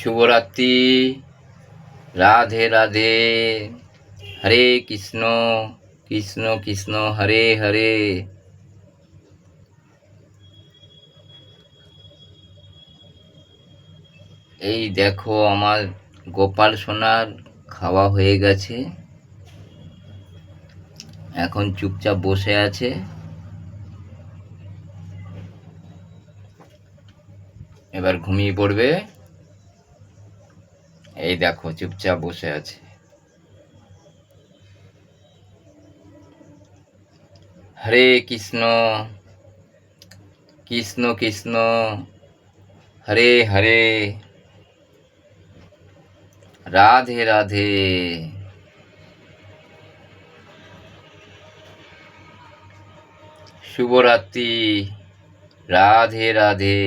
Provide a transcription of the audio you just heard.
শুভরাত্রি। রাধে রাধে। হরে কৃষ্ণ কৃষ্ণ কৃষ্ণ হরে হরে। এই দেখো আমার গোপাল সোনার খাওয়া হয়ে গেছে, এখন চুপচাপ বসে আছে। এবার ঘুমিয়ে পড়বে। এই দেখো চুপচাপ বসে আছে। হরে কৃষ্ণ কৃষ্ণ কৃষ্ণ হরে হরে। রাধে রাধে। শুভরাত্রি। রাধে রাধে।